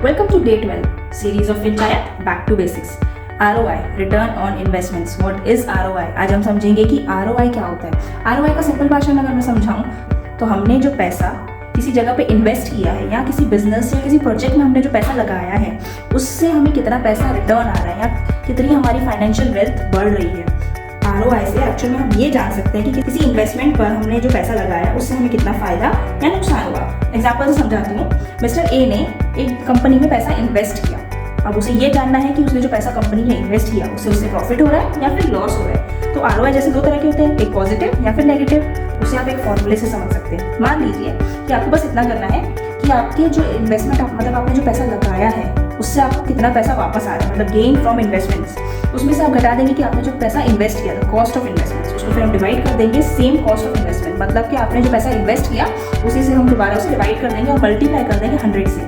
Welcome to Day 12 series of Finchayat Back to Basics. ROI Return on Investments. What is ROI? आज हम समझेंगे कि ROI क्या होता है। ROI का सिंपल भाषा में अगर मैं समझाऊँ तो हमने जो पैसा किसी जगह पे इन्वेस्ट किया है या किसी बिजनेस या किसी प्रोजेक्ट में हमने जो पैसा लगाया है उससे हमें कितना पैसा रिटर्न आ रहा है या कितनी हमारी फाइनेंशियल वेल्थ बढ़ रही है। ROI से एक्चुअल में हम ये जान सकते हैं कि किसी इन्वेस्टमेंट पर हमने जो पैसा लगाया उससे हमें कितना फायदा या नुकसान हुआ। एग्जाम्पल से समझाती हूँ। मिस्टर ए ने एक कंपनी में पैसा इन्वेस्ट किया। अब उसे ये जानना है कि उसने जो पैसा कंपनी में इन्वेस्ट किया उससे प्रॉफिट हो रहा है या फिर लॉस हो रहा है। तो ROI जैसे दो तरह के होते हैं, एक पॉजिटिव या फिर नेगेटिव। उसे आप एक फॉर्मूले से समझ सकते हैं। मान लीजिए कि आपको बस इतना करना है कि आपके जो इन्वेस्टमेंट मतलब आपने जो पैसा लगाया है उससे आपको कितना पैसा वापस आ रहा है, मतलब गेन फ्रॉम इन्वेस्टमेंट्स। उसमें से आप घटा देंगे कि आपने जो पैसा इन्वेस्ट किया था, कॉस्ट ऑफ इन्वेस्टमेंट्स, उसको फिर हम डिवाइड कर देंगे सेम कॉस्ट ऑफ इन्वेस्टमेंट, मतलब कि आपने जो पैसा इन्वेस्ट किया उसी से हम दोबारा उसे डिवाइड कर देंगे और मल्टीप्लाई कर देंगे 100 से।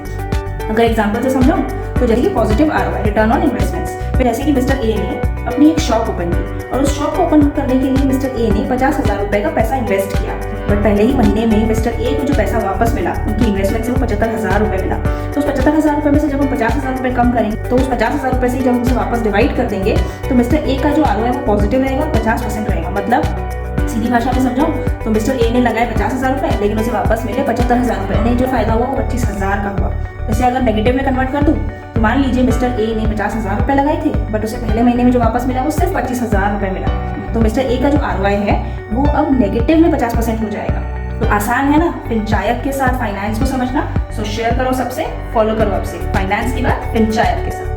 अगर एग्जाम्पल से समझो तो जैसे कि positive ROI return on investments, फिर जैसे कि मिस्टर ए ने अपनी एक शॉप ओपन की और उस शॉप को ओपन करने के लिए मिस्टर ए ने 50,000 रुपये का पैसा इन्वेस्ट किया, बट पहले ही महीने में मिस्टर ए को जो पैसा वापस मिला उनकी इन्वेस्टमेंट से वो 75,000 रुपये मिला। तो उस 75,000 रुपये में से जब हम 50,000 रुपये कम करेंगे तो उस 50,000 रुपये से जब हम उसे वापस डिवाइड कर देंगे तो मिस्टर ए का जो ROI वो पॉजिटिव रहेगा, 50% रहेगा। मतलब सीधी भाषा में समझाऊं तो मिस्टर ए ने लगाए 50,000 रुपये लेकिन उसे वापस मिले 75,000 रुपये, नहीं जो फायदा हुआ वो 25,000 का हुआ। वैसे अगर नेगेटिव में कन्वर्ट कर दूं तो मान लीजिए मिस्टर ए ने 50,000 रुपये लगाए थे बट उसे पहले महीने में जो वापस मिला वो सिर्फ 25,000 रुपये मिला। तो मिस्टर ए का जो ROI है वो अब नेगेटिव में 50% हो जाएगा। तो आसान है ना फिंचायत के साथ फाइनेंस को समझना। सो शेयर करो सबसे, फॉलो करो आपसे फाइनेंस की बात फिंचायत के साथ।